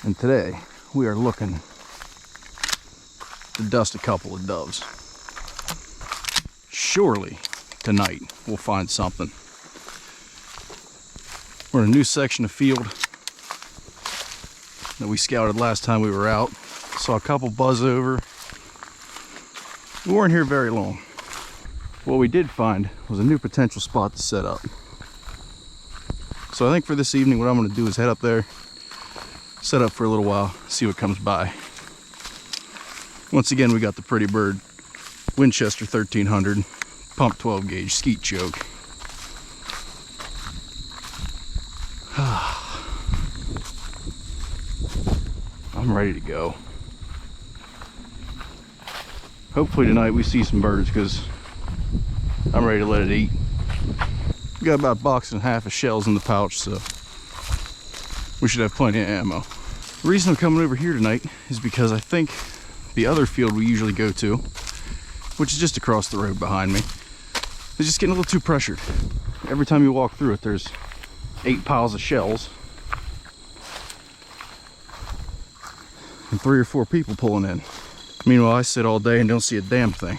And today we are looking to dust a couple of doves. Surely tonight we'll find something. We're in a new section of field that we scouted last time we were out. Saw a couple buzz over. We weren't here very long. What we did find was a new potential spot to set up. So I think for this evening what I'm going to do is head up there, set up for a little while, see what comes by. Once again, we got the Pretty Bird Winchester 1300 pump 12 gauge skeet choke. I'm ready to go. Hopefully tonight we see some birds because I'm ready to let it eat. We got about a box and a half of shells in the pouch, so we should have plenty of ammo. The reason I'm coming over here tonight is because I think the other field we usually go to, which is just across the road behind me, is just getting a little too pressured. Every time you walk through it, there's 8 piles of shells and 3 or 4 people pulling in. Meanwhile, I sit all day and don't see a damn thing.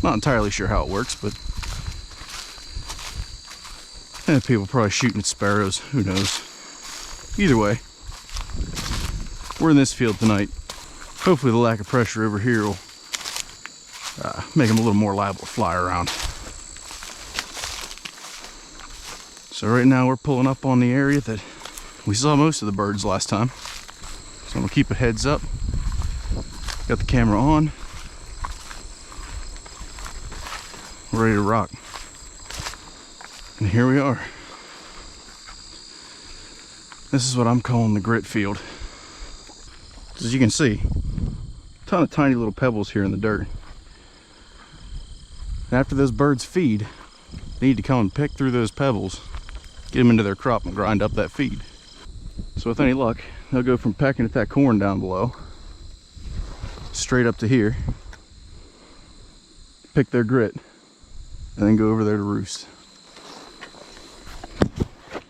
Not entirely sure how it works, but people probably shooting at sparrows, who knows. Either way, we're in this field tonight. Hopefully the lack of pressure over here will make them a little more liable to fly around. So right now we're pulling up on the area that we saw most of the birds last time. So I'm gonna keep a heads up. Got the camera on. We're ready to rock. And here we are. This is what I'm calling the grit field. As you can see, a ton of tiny little pebbles here in the dirt. And after those birds feed, they need to come and pick through those pebbles, get them into their crop and grind up that feed. So with any luck, they'll go from pecking at that corn down below, straight up to here, pick their grit, and then go over there to roost.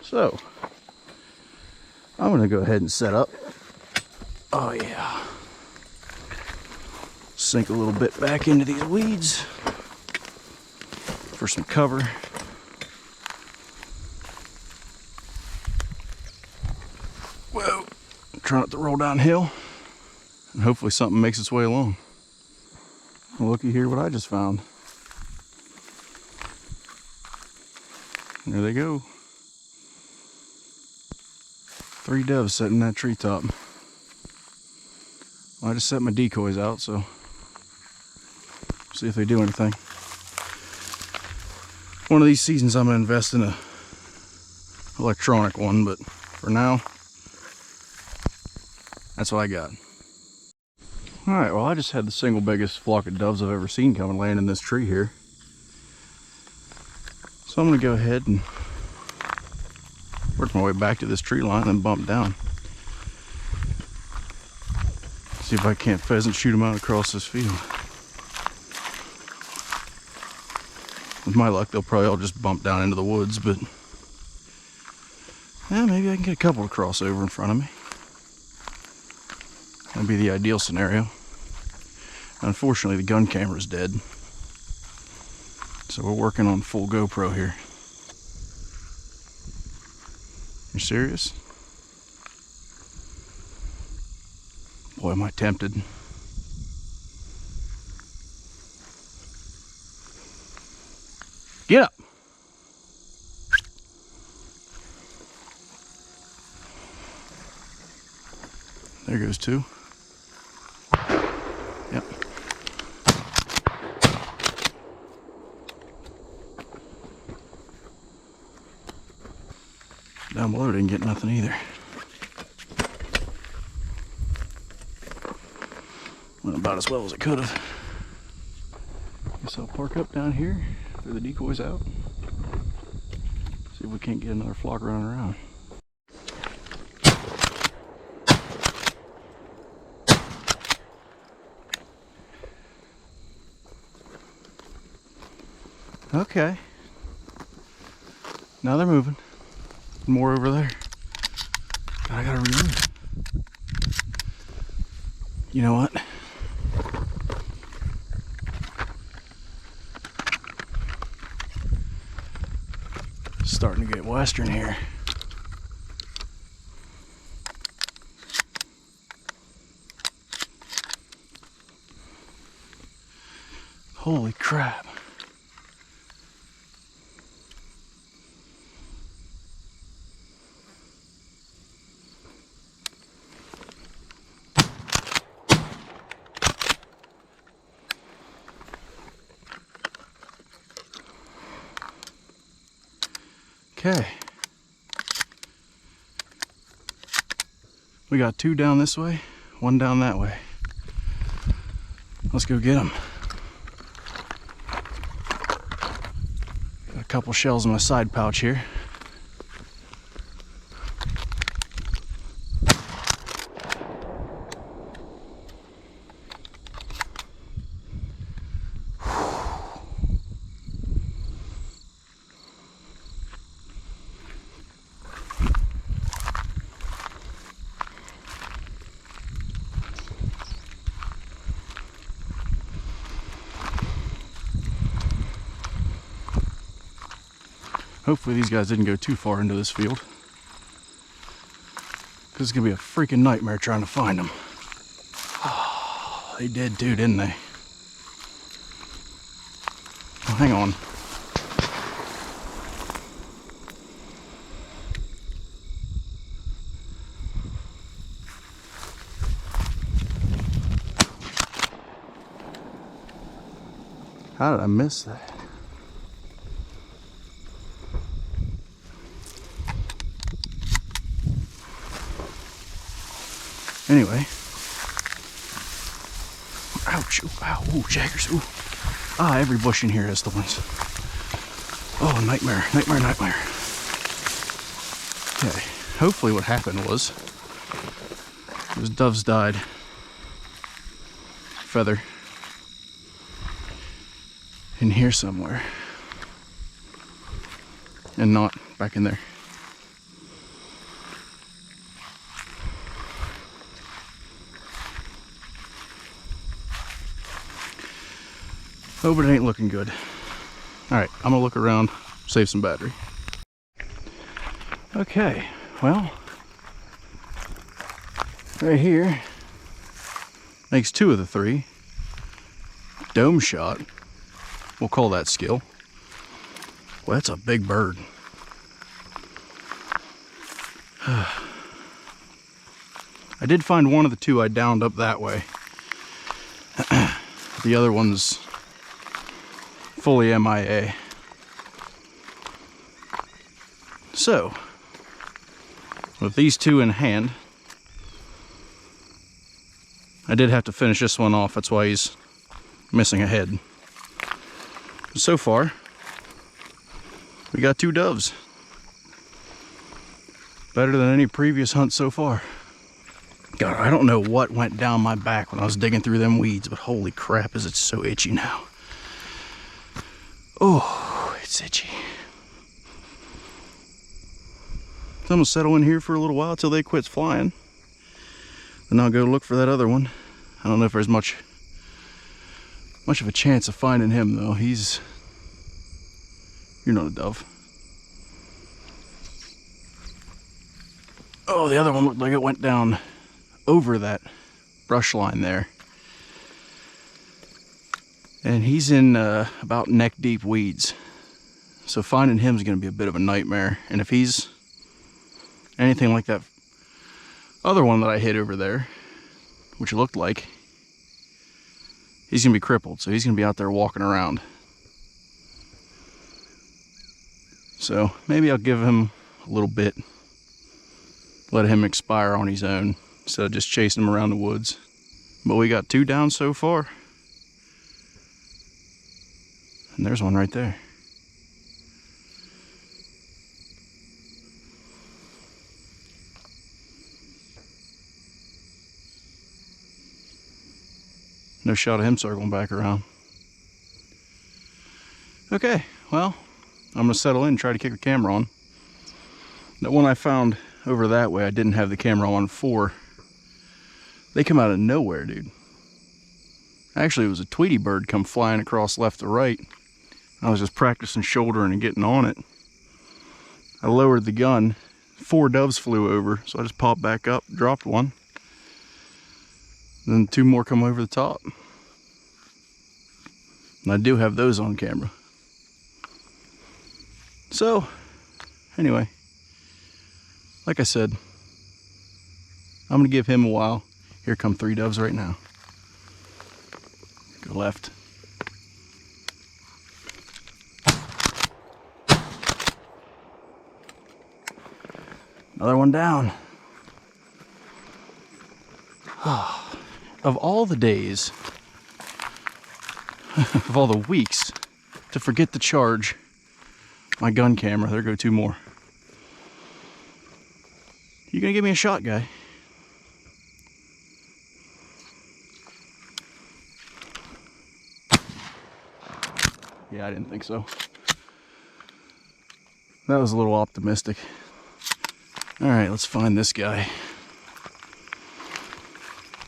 So, I'm gonna go ahead and set up. Oh yeah. Sink a little bit back into these weeds for some cover. Whoa, try not to roll downhill, and hopefully something makes its way along. Well, looky here what I just found. There they go. 3 doves sitting in that treetop. Well, I just set my decoys out, so see if they do anything. One of these seasons I'm gonna invest in a electronic one, but for now, that's what I got. All right, well, I just had the single biggest flock of doves I've ever seen come and land in this tree here. So I'm gonna go ahead and work my way back to this tree line and then bump down. See if I can't pheasant shoot them out across this field. With my luck, they'll probably all just bump down into the woods, but yeah, maybe I can get a couple to cross over in front of me. That'd be the ideal scenario. Unfortunately, the gun camera's dead, so we're working on full GoPro here. You serious? Boy, am I tempted. Get up! There goes 2. Yep. Down below didn't get nothing either. Went about as well as it could have. Guess I'll park up down here, throw the decoys out, see if we can't get another flock running around. Okay. Now they're moving. More over there. I gotta remove it. You know what? Starting to get western here. Holy crap. Okay. We got 2 down this way, 1 down that way. Let's go get them. Got a couple shells in my side pouch here. Hopefully these guys didn't go too far into this field, because it's gonna be a freaking nightmare trying to find them. Oh, they did too, didn't they? Oh, hang on. How did I miss that? Anyway. Ouch. Ooh, ow. Ooh, jaggers. Ooh. Ah, every bush in here has thorns. Oh, nightmare. Nightmare, nightmare. Okay. Hopefully what happened was those doves died. Feather. In here somewhere. And not back in there. Oh, but it ain't looking good. All right, I'm gonna look around, save some battery. Okay, well, right here makes 2 of the 3. Dome shot, we'll call that skill. Well, that's a big bird. I did find one of the 2 I downed up that way. The other one's fully MIA. So, with these 2 in hand, I did have to finish this one off. That's why he's missing a head. So far, we got 2 doves. Better than any previous hunt so far. God, I don't know what went down my back when I was digging through them weeds, but holy crap, is it so itchy now. Oh, it's itchy. So I'm gonna settle in here for a little while till they quit flying. Then I'll go look for that other one. I don't know if there's much of a chance of finding him though. You're not a dove. Oh, the other one looked like it went down over that brush line there. And he's in about neck deep weeds. So finding him is going to be a bit of a nightmare. And if he's anything like that other one that I hit over there, which it looked like, he's going to be crippled. So he's going to be out there walking around. So maybe I'll give him a little bit, let him expire on his own instead of just chasing him around the woods. But we got 2 down so far. And there's one right there. No shot of him circling back around. Okay, well, I'm gonna settle in and try to kick the camera on. That one I found over that way, I didn't have the camera on for They come out of nowhere, dude. Actually, it was a Tweety bird come flying across left to right. I was just practicing shouldering and getting on it. I lowered the gun. 4 doves flew over, so I just popped back up, dropped one. Then 2 more come over the top. And I do have those on camera. So, anyway, like I said, I'm gonna give him a while. Here come 3 doves right now. Go left. Another one down. Of all the days, of all the weeks, to forget to charge my gun camera. There go 2 more. You gonna give me a shot, guy? Yeah, I didn't think so. That was a little optimistic. All right, let's find this guy.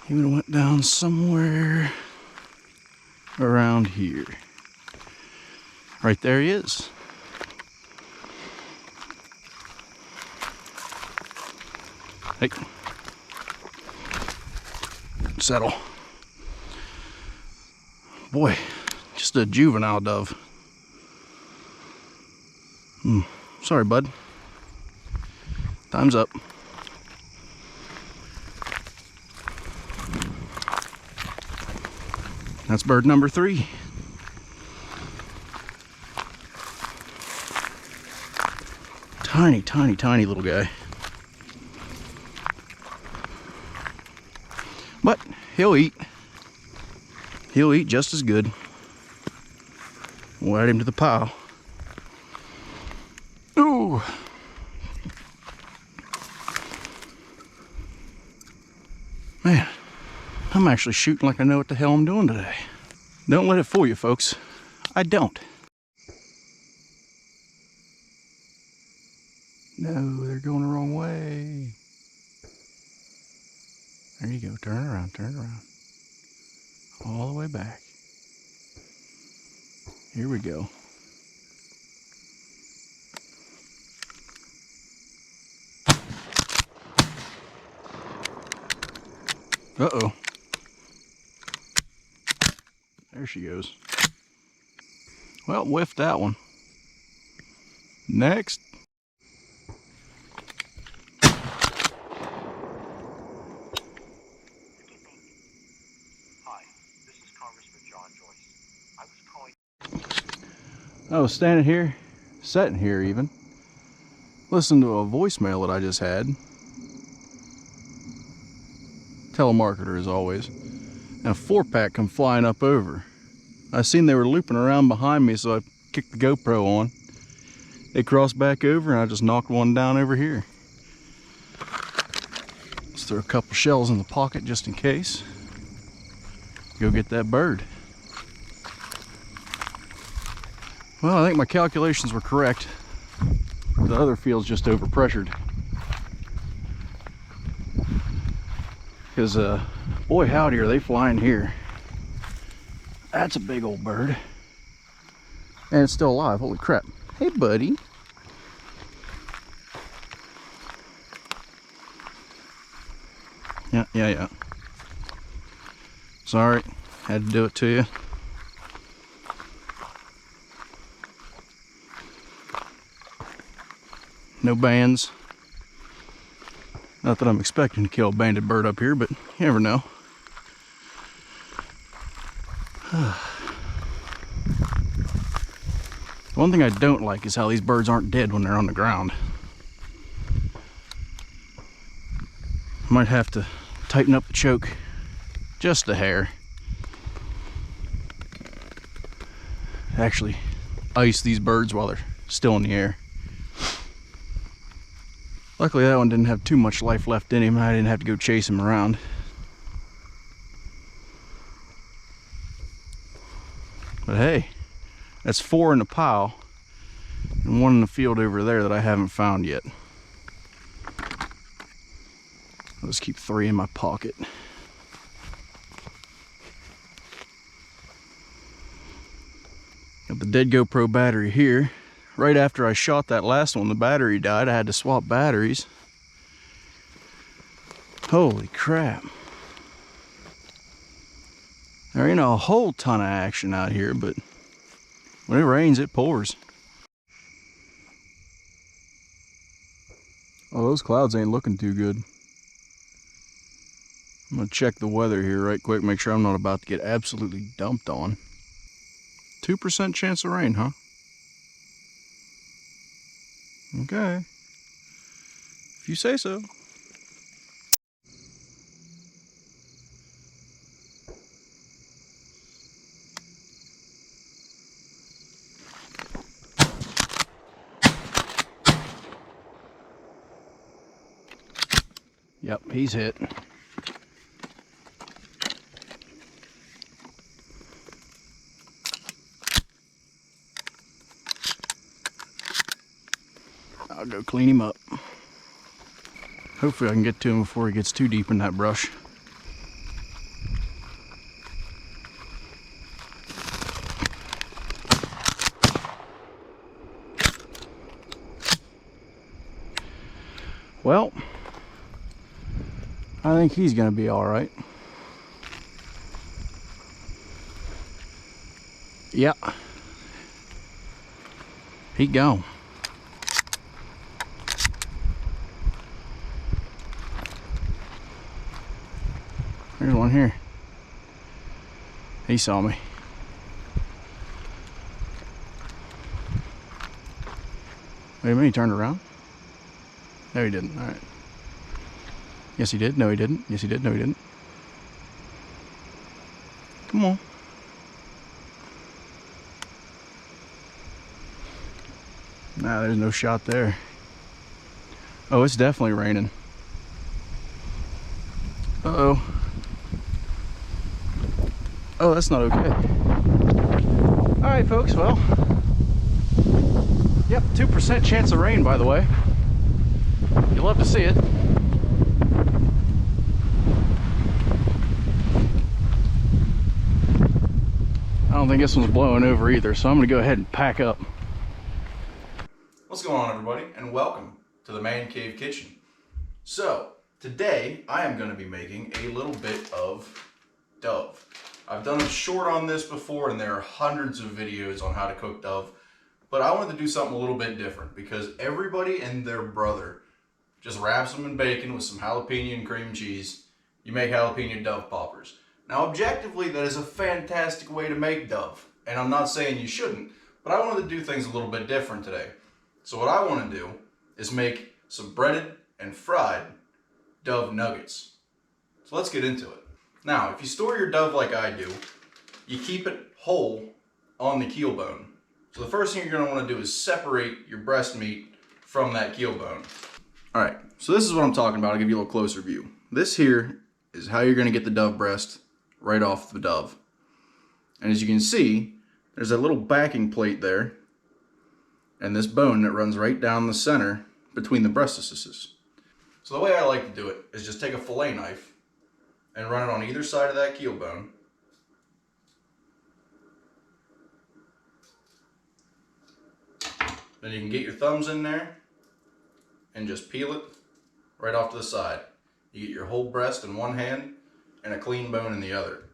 He would have went down somewhere around here. Right there he is. Hey. Settle. Boy, just a juvenile dove. Sorry, bud. Time's up. That's bird number 3. Tiny, tiny, tiny little guy. But he'll eat. He'll eat just as good. We'll add him to the pile. Ooh. Man, I'm actually shooting like I know what the hell I'm doing today. Don't let it fool you, folks. I don't. No, they're going the wrong way. There you go. Turn around, turn around. All the way back. Here we go. Uh-oh. There she goes. Well, whiffed that one. Next. I was standing here, sitting here even, listening to a voicemail that I just had. Telemarketer as always. And a 4-pack come flying up over. I seen they were looping around behind me, so I kicked the GoPro on. They crossed back over and I just knocked one down over here. Let's throw a couple shells in the pocket just in case. Go get that bird. Well, I think my calculations were correct. The other field's just overpressured. Because, boy howdy are they flying here. That's a big old bird. And it's still alive, holy crap. Hey, buddy. Yeah. Sorry, had to do it to you. No bands. Not that I'm expecting to kill a banded bird up here, but you never know. One thing I don't like is how these birds aren't dead when they're on the ground. Might have to tighten up the choke just a hair. Actually, ice these birds while they're still in the air. Luckily that one didn't have too much life left in him. I didn't have to go chase him around. But hey, that's 4 in the pile and 1 in the field over there that I haven't found yet. I'll just keep 3 in my pocket. dead GoPro battery here. Right after I shot that last one, the battery died. I had to swap batteries. Holy crap. There ain't a whole ton of action out here, but when it rains, it pours. Oh, those clouds ain't looking too good. I'm gonna check the weather here right quick, make sure I'm not about to get absolutely dumped on. 2% chance of rain, huh? Okay. If you say so. Yep, he's hit. I'll go clean him up. Hopefully I can get to him before he gets too deep in that brush. Well, I think he's gonna be all right. Yeah. He gone. There's one here. He saw me. Wait a minute, he turned around? No, he didn't. All right. Yes, he did. No, he didn't. Yes, he did. No, he didn't. Come on. Nah, there's no shot there. Oh, it's definitely raining. Uh-oh. Oh, that's not okay. All right, folks, well. Yep, 2% chance of rain, by the way. You'll love to see it. I don't think this one's blowing over either, so I'm gonna go ahead and pack up. What's going on, everybody, and welcome to the Man Cave Kitchen. So, today I am gonna be making a little bit of dove. I've done a short on this before, and there are hundreds of videos on how to cook dove, but I wanted to do something a little bit different because everybody and their brother just wraps them in bacon with some jalapeno and cream cheese. You make jalapeno dove poppers. Now, objectively, that is a fantastic way to make dove, and I'm not saying you shouldn't, but I wanted to do things a little bit different today. So what I want to do is make some breaded and fried dove nuggets. So let's get into it. Now, if you store your dove like I do, you keep it whole on the keel bone. So the first thing you're going to want to do is separate your breast meat from that keel bone. All right, so this is what I'm talking about. I'll give you a little closer view. This here is how you're going to get the dove breast right off the dove. And as you can see, there's a little backing plate there and this bone that runs right down the center between the breastises. So the way I like to do it is just take a fillet knife and run it on either side of that keel bone. Then you can get your thumbs in there and just peel it right off to the side. You get your whole breast in one hand and a clean bone in the other.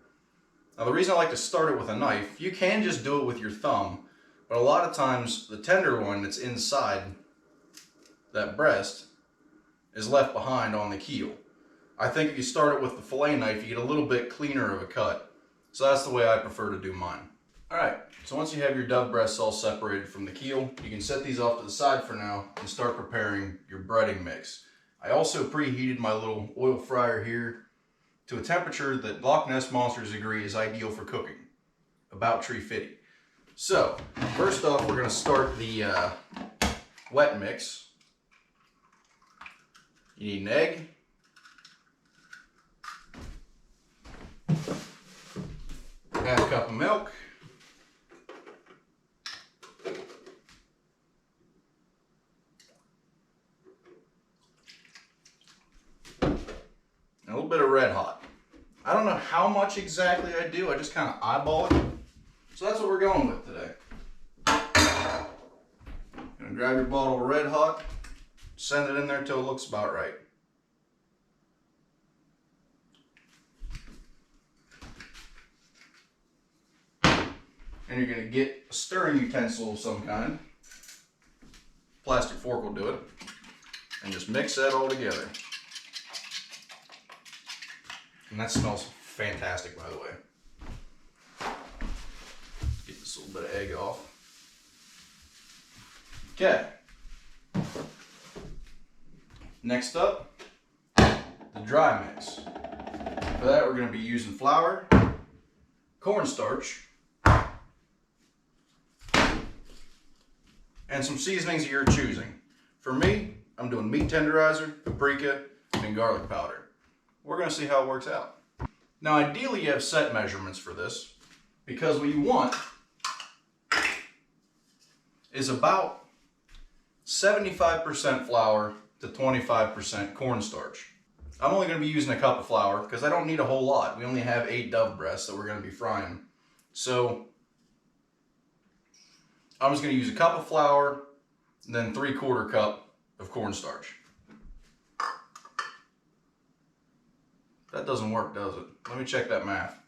Now, the reason I like to start it with a knife, you can just do it with your thumb, but a lot of times the tender one that's inside that breast is left behind on the keel. I think if you start it with the fillet knife, you get a little bit cleaner of a cut. So that's the way I prefer to do mine. All right, so once you have your dove breasts all separated from the keel, you can set these off to the side for now and start preparing your breading mix. I also preheated my little oil fryer here to a temperature that Loch Ness Monsters agree is ideal for cooking, about 350. So, first off, we're going to start the wet mix. You need an egg, half a cup of milk, and a little bit of Red Hot. I don't know how much exactly I do, I just kind of eyeball it. So that's what we're going with today. And grab your bottle of Red Hot, send it in there till it looks about right. And you're going to get a stirring utensil of some kind. Plastic fork will do it. And just mix that all together. And that smells fantastic, by the way. Get this little bit of egg off. Okay. Next up, the dry mix. For that, we're going to be using flour, cornstarch, and some seasonings of your choosing. For me, I'm doing meat tenderizer, paprika, and garlic powder. We're going to see how it works out. Now, ideally, you have set measurements for this, because what you want is about 75% flour to 25% cornstarch. I'm only going to be using a cup of flour because I don't need a whole lot. We only have 8 dove breasts that we're going to be frying. So I'm just going to use a cup of flour and then 3/4 cup of cornstarch. That doesn't work, does it? Let me check that math.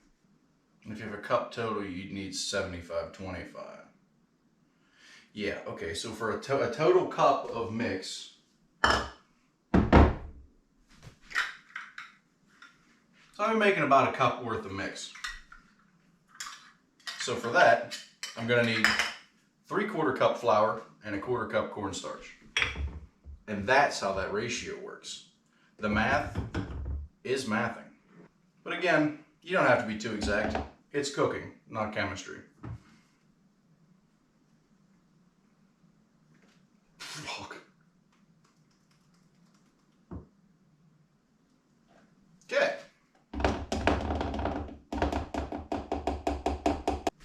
If you have a cup total, you'd need 75/25. Yeah, okay, so for a total cup of mix, so I'm making about a cup worth of mix. So for that, I'm gonna need 3/4 cup flour and 1/4 cup cornstarch. And that's how that ratio works. The math is mathing. But again, you don't have to be too exact. It's cooking, not chemistry. Fuck. Okay.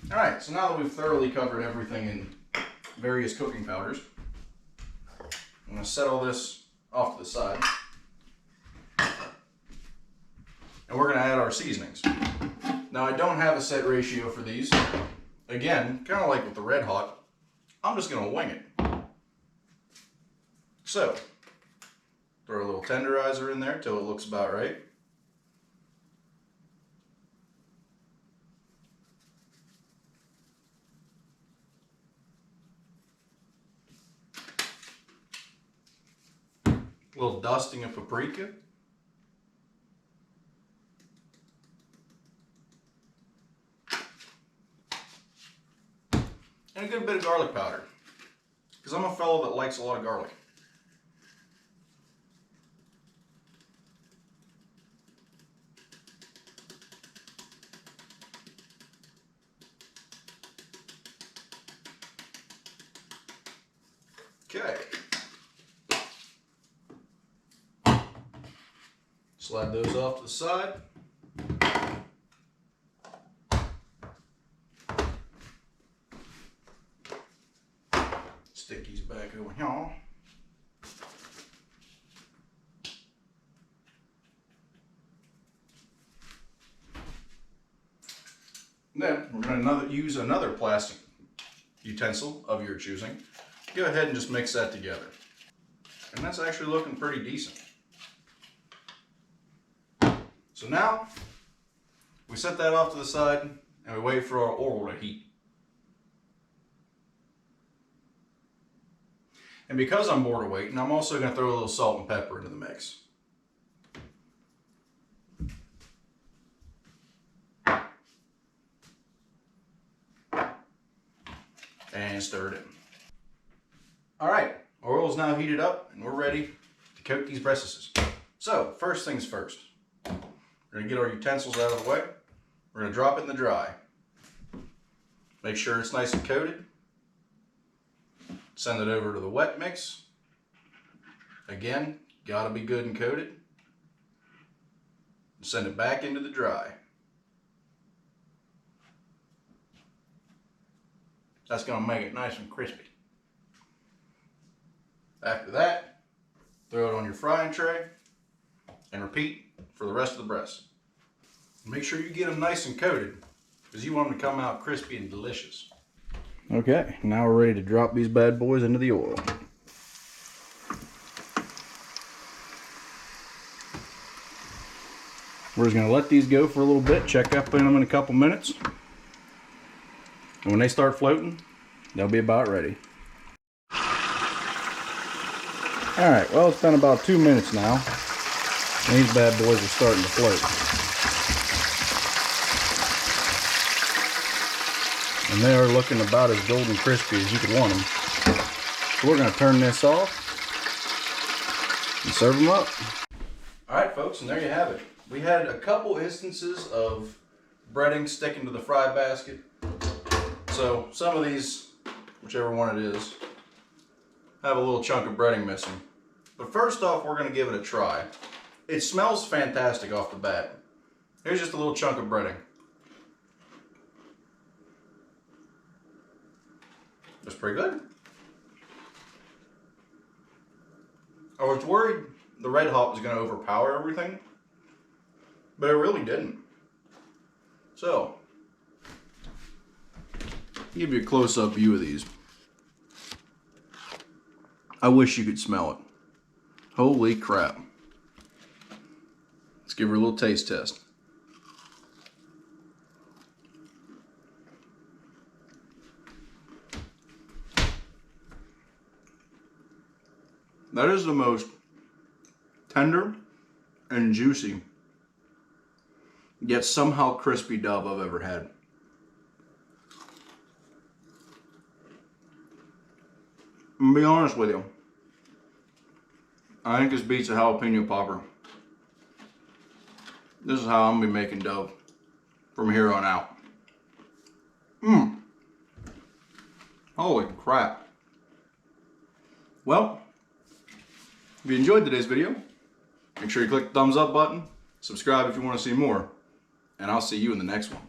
Alright, so now that we've thoroughly covered everything in various cooking powders, I'm going to set all this off to the side. And we're going to add our seasonings. Now, I don't have a set ratio for these. Again, kind of like with the Red Hot, I'm just going to wing it. So, throw a little tenderizer in there till it looks about right. A little dusting of paprika. And a good bit of garlic powder, because I'm a fellow that likes a lot of garlic. Okay. Slide those off to the side. Stick these back over here. Then we're going to use another plastic utensil of your choosing. Go ahead and just mix that together. And that's actually looking pretty decent. So now, we set that off to the side and we wait for our oil to heat. And because I'm bored of waiting, I'm also going to throw a little salt and pepper into the mix. And stir it in. Alright, our oil's now heated up and we're ready to coat these breasts. So, first things first. We're going to get our utensils out of the way. We're going to drop it in the dry. Make sure it's nice and coated. Send it over to the wet mix. Again, got to be good and coated. Send it back into the dry. That's going to make it nice and crispy. After that, throw it on your frying tray and repeat for the rest of the breasts. Make sure you get them nice and coated because you want them to come out crispy and delicious. Okay, now we're ready to drop these bad boys into the oil. We're just gonna let these go for a little bit, check up in them in a couple minutes. And when they start floating, they'll be about ready. Alright, well, it's been about 2 minutes now. And these bad boys are starting to float. And they are looking about as golden crispy as you could want them. So we're gonna turn this off and serve them up. Alright folks, and there you have it. We had a couple instances of breading sticking to the fry basket. So some of these, whichever one it is, have a little chunk of breading missing. But first off, we're going to give it a try. It smells fantastic off the bat. Here's just a little chunk of breading. That's pretty good. I was worried the red hot was going to overpower everything, but it really didn't. So, give you a close-up view of these. I wish you could smell it. Holy crap. Let's give her a little taste test. That is the most tender and juicy, yet somehow crispy dub I've ever had. I'm gonna be honest with you. I think this beats a jalapeno popper. This is how I'm gonna be making dove from here on out. Holy crap. Well, if you enjoyed today's video, make sure you click the thumbs up button, subscribe if you want to see more, and I'll see you in the next one.